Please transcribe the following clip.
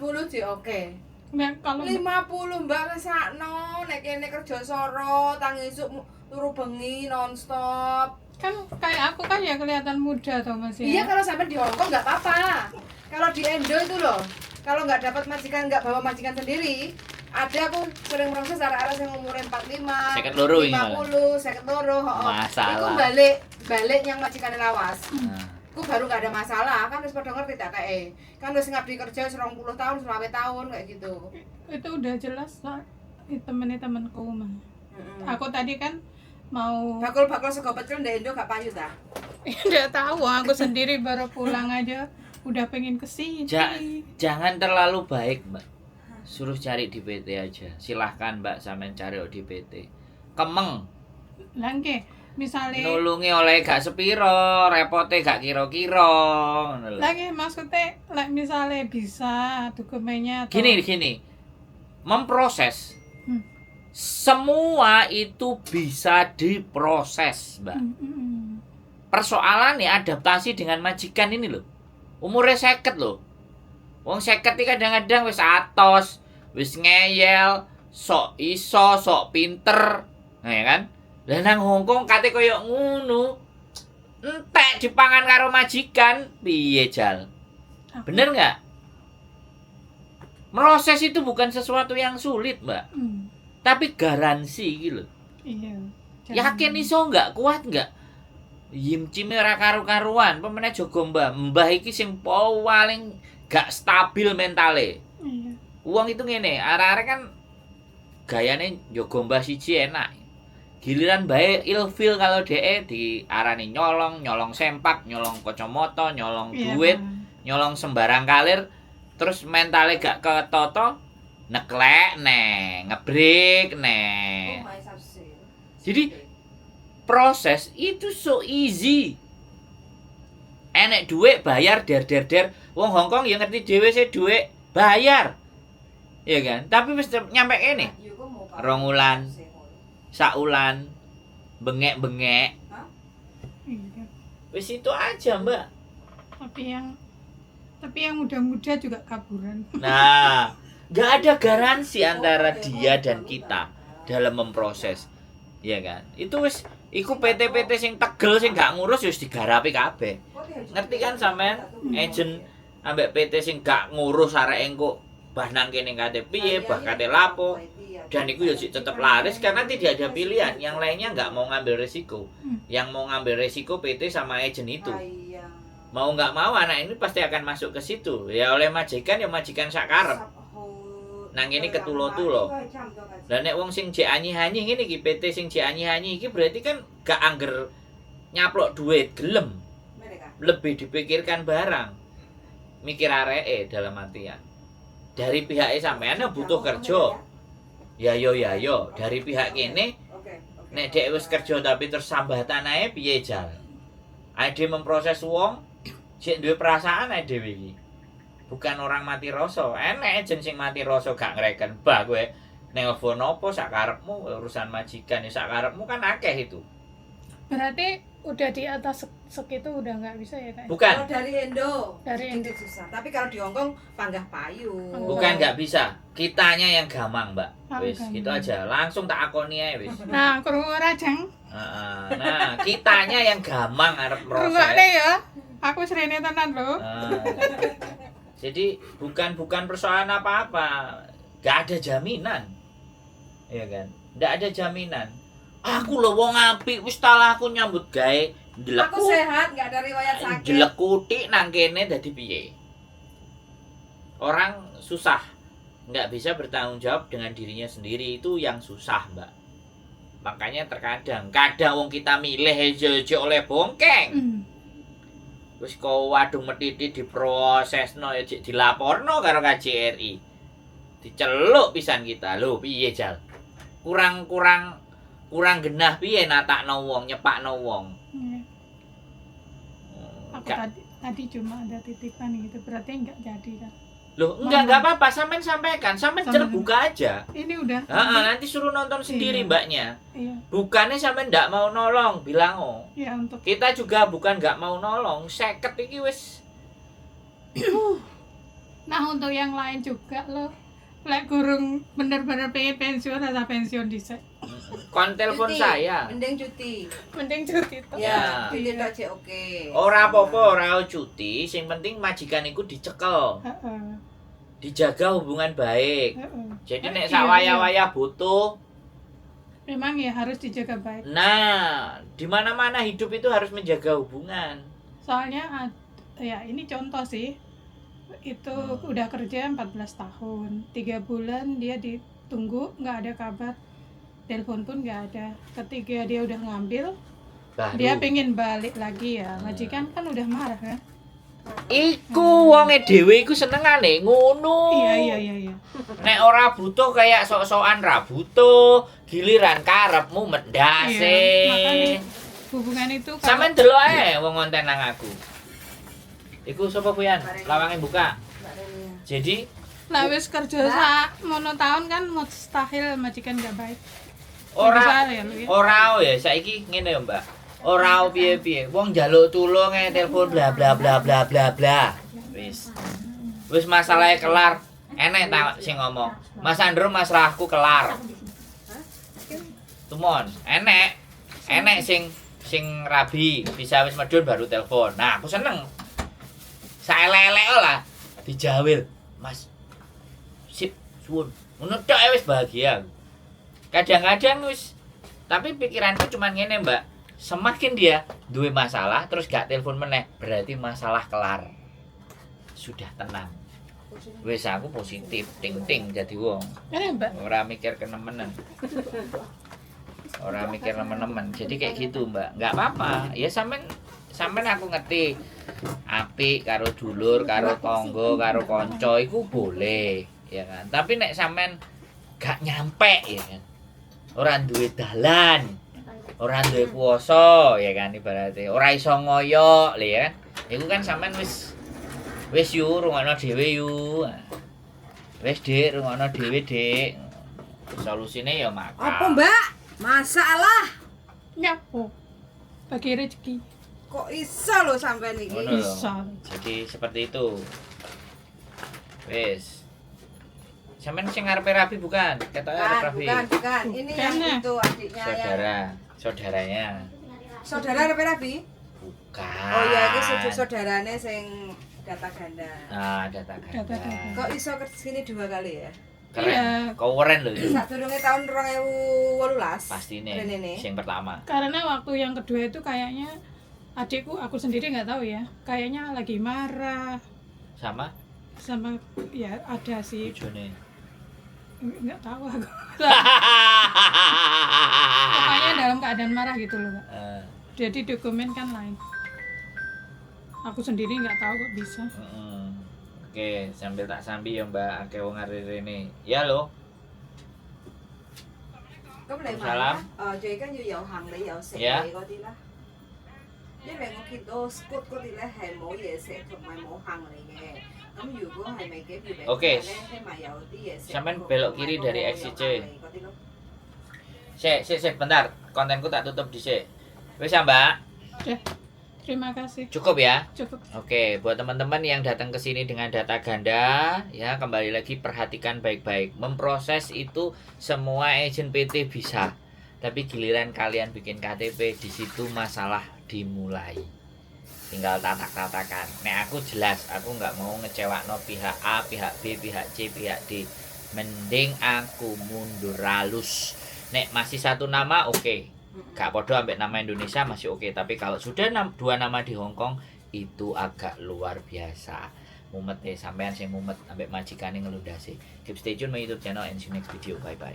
40 sih oke. Nah, kalau 50 Mbak ngesakno nek kene kerja soro tangi isuk turu bengi nonstop. kan kayak aku kan ya kelihatan muda toh Mas Iya ya. kalau sampai di Hongkong nggak apa-apa. Kalau di Indo itu loh, kalau nggak dapat majikan, nggak bawa majikan sendiri, ada aku sering proses arah-arah yang umurnya 45, Seket loro ini malah. 50, seket loro, Masalah. Itu balik yang majikan lawas. Nah, Aku baru nggak ada masalah, kan harus pada ngerti tak kayak, kan harus ngabdi kerja 20 tahun, 20 tahun kayak gitu. Itu udah jelas lah temenku mah. Mm-mm. Aku tadi kan mau Bakul sego pecel ndek Indo gak payu ta? udah tahu aku sendiri baru pulang aja udah pengen kesini. jangan terlalu baik, Mbak. Suruh cari di PT aja. Silahkan Mbak sampean cari di PT. Kemeng. Langke, misalnya Nulungi oleh gak sepiro, repote gak kira-kira. Ngono lho. lagi maksudnya misalnya bisa dokumennya atau Gini. Memproses. Hmm. Semua itu bisa diproses, Mbak. Persoalannya adaptasi dengan majikan ini loh. Umurnya 50 loh. Wong 50 iki kadang-kadang wis atos, wis ngeyel, sok iso, sok pinter. Nah ya kan? Lah nang Hongkong kate koyo ngono. Entek dipangan karo majikan, piye jal? Bener nggak? Proses itu bukan sesuatu yang sulit, Mbak. Tapi garansi gitu loh. Iya. Yakin iso nggak? Kuat nggak? Yimcime ora karu-karuan, pemene jaga mbah iki sing paling gak stabil mentale. Iya. Wong itu ngene, arek-arek kan gayane jaga mbah siji enak. Giliran bae ilfil kalau dhek diarani nyolong sempak, nyolong kacamata, nyolong Iya, duit, Bang. nyolong sembarang kalir, terus mentale gak ketata, neklek neh, ngebreak neh. Jadi proses itu so easy. Enek duit bayar der. Wong Hongkong ya ngerti dhewe sih duit bayar. Iya kan? Tapi wis nyampe kene. Rong wulan, sak wulan, bengek-bengek. Iya. Wis itu aja, Mbak. Tapi yang muda-muda juga kaburan. Nah, nggak ada garansi antara dia dan kita dalam memproses. Iya kan? Itu wis iku PT-PT sing tegel sing gak ngurus wis digarapi kabeh. Ngerti kan sampean? Agent ambek PT sing gak ngurus arek engko bah nang kene kate piye, bah kate lapo. Dan itu ya tetap laris karena tidak ada pilihan. Yang lainnya nggak mau ngambil resiko. Yang mau ngambil resiko PT sama agent itu. Mau nggak mau anak ini pasti akan masuk ke situ. Ya oleh majikan ya majikan sakarep. Nang ini ketulo-tulo. Dan nek wong sing jek anyi-anyi ngene iki PT sing jek anyi-anyi iki berarti kan gak angger nyaplok duit, gelem. Lebih dipikirkan barang. Mikir areke dalam artian. Dari pihak sampean butuh kerja. Ya yo dari pihak kene nek dek wis kerja tapi terus sambatan ae piye jal. Ade memproses wong sik duwe perasaan ae dhewe iki. Bukan orang mati rasa. Enek jen sing mati rasa gak ngreken bah kowe nelpon apa sak karepmu urusan majikan ya sak karepmu kan akeh itu. Berarti udah di atas segitu udah nggak bisa ya Kak? Bukan. Kalau dari Indo Indo susah. Tapi kalau di Hongkong panggah payu. Bukan nggak bisa. Kitanya yang gamang, Mbak. Oh, Wis, gampang. gitu aja. Langsung tak akoni ae wis. Nah, krungu rajang. Nah, kitanya yang gamang arep Krungokne proses. ya. Aku serene tenan lho. Jadi bukan persoalan apa-apa. Gak ada jaminan. Iya kan? Nggak ada jaminan. Aku lho wong apik wis talah aku nyambut gawe Aku sehat, nggak ada riwayat sakit. jelekutik nang kene dadi piye? Orang susah nggak bisa bertanggung jawab dengan dirinya sendiri, itu yang susah, Mbak. Makanya kadang wong kita milih aja oleh bongkeng. Wis kok wadung metiti diprosesno ya dilaporno karo KJRI. Diceluk pisan kita. Lho piye jal? Kurang genah piye natakno wong, nyepakno wong. Aku tadi cuma ada titipan gitu, berarti enggak jadi kan? Loh, enggak apa-apa, sampean sampaikan, sampean buka aja. Ini udah. Nanti suruh nonton sendiri mbaknya. Iya. Bukannya sampean ndak mau nolong, bilang oh. Ya untuk Kita juga bukan nggak mau nolong, 50 iki wis. Nah untuk yang lain juga loh, lek gurung bener-bener pengen pensiun rasa pensiun dhisik. Kon telepon Cuti. saya. Mending cuti. Mending cuti tuh. Ya. Cuti Iya. tok cek oke. Ora apa-apa, ora cuti, sing penting majikan iku dicekel. Heeh. Dijaga hubungan baik. Heeh. Jadi nek Iya, sak waya-waya butuh, Memang ya harus dijaga baik. nah, di mana-mana hidup itu harus menjaga hubungan. Soalnya ya ini contoh sih. Itu udah kerja 14 tahun. 3 bulan dia ditunggu nggak ada kabar. Telepon pun nggak ada. Ketika dia udah ngambil, Baru. dia pengen balik lagi ya. Majikan kan udah marah kan? Iku wonge dhewe iku senengane ngono. Iya. Nek ora butuh kayak sok-sokan ra butuh, giliran karepmu mendase. Iya, makanya hubungan itu kalau- Sampeyan delok ae wong ngonten nang aku. Iku sapa Buyan? Lawange buka. Mbak Reni. Jadi lah wis kerja sak mono tahun kan mustahil majikan nggak baik. ora Bisa ya, lu ya. ora ya saiki ngene ya, Mbak. Ora piye-piye. Wong njaluk tulung telepon bla bla bla bla bla bla. Wis. Wis masalahe kelar. Enek ta sing ngomong. Mas Andro Mas Rahku kelar. Tumon, enek. Enek sing rabi, bisa wis medun baru telepon. Nah, aku seneng. Saelek-elek lah dijawil. Mas. Sip, suwun. Ngono tok ae wis bahagia. Kadang-kadang wis tapi pikiranku cuman ngene, Mbak. Semakin dia duwe masalah terus gak telepon meneh, berarti masalah kelar. Sudah tenang. Wis aku positif, ting-ting jadi wong. Ini mbak. Ora mikir kenemenan. Ora mikir nemen-nemen. Jadi kayak gitu, Mbak. Enggak apa-apa. Ya sampean aku ngerti. Apik karo dulur, karo tangga, karo kanca iku boleh, ya kan. Tapi nek sampean gak nyampe ya kan. Ora duwe dalan. Ora duwe kuwasa, ya kan ibaratnya. Ora iso ngoyo, lho ya kan. Iku kan sampean wis yu rungokno dhewe yu. Wis Dik, rungokno dhewe, Dik. Solusine ya makan. Apa Mbak? Masalah? Nyapo. Bagi rezeki. Kok iso lho sampean iki? Ngono lho. Bisa. Jadi seperti itu. Wis. Sampean sing ngarepe rapi bukan? Ketoke arep rapi. Bukan. Ini yang Bukan. itu adiknya Saudaranya. Saudara Rapi? Bukan. Oh iya, iki saudarane sing data ganda. Nah, data Data ganda. ganda. Kok iso kesini 2 kali ya? Keren. Iya. Kau keren lho. Sadurunge tahun 2018. Pastine. Rene. Sing pertama. Karena waktu yang kedua itu kayaknya adikku, aku sendiri nggak tahu ya. Kayaknya lagi marah Sama sama ya ada sih. bojone. Nggak tahu aku. Pokoknya dalam keadaan marah gitu loh, Mbak. Eh, Jadi dokumen kan lain. Aku sendiri nggak tahu kok bisa. heeh. Oke, sambil tak sambi ya Mbak, akeh wong arep rene. Ya lho. 咁你問 Salam 啦，最緊要有行李有食 Yeah. 嘢嗰啲啦。因為我見到 Scoot 嗰啲咧係冇嘢食同埋冇行李嘅。咁如果係咪幾月餅 Oke. 咧，希望有啲嘢食。 Sampean belok kiri dari 同埋 XCC. 有行李嗰啲咯。 Sik, bentar. Kontenku tak tutup dhisik. Wis ya, Mbak? Terima kasih. Cukup ya? Cukup. Oke, buat teman-teman yang datang ke sini dengan data ganda, ya kembali lagi perhatikan baik-baik. Memproses itu semua agent PT bisa. Tapi giliran kalian bikin KTP, di situ masalah dimulai. Tinggal tatak-tatakan. Nek aku jelas, aku nggak mau ngecewakno pihak A, pihak B, pihak C, pihak D. Mending aku mundur halus. Nek masih satu nama, oke. Gak podo ambek nama Indonesia masih oke, tapi kalau sudah 2 nama di Hong Kong itu agak luar biasa. Mumet sampean sing mumet ambek majikane ngelundase. Keep stay tune my YouTube channel and see you next video. Bye bye.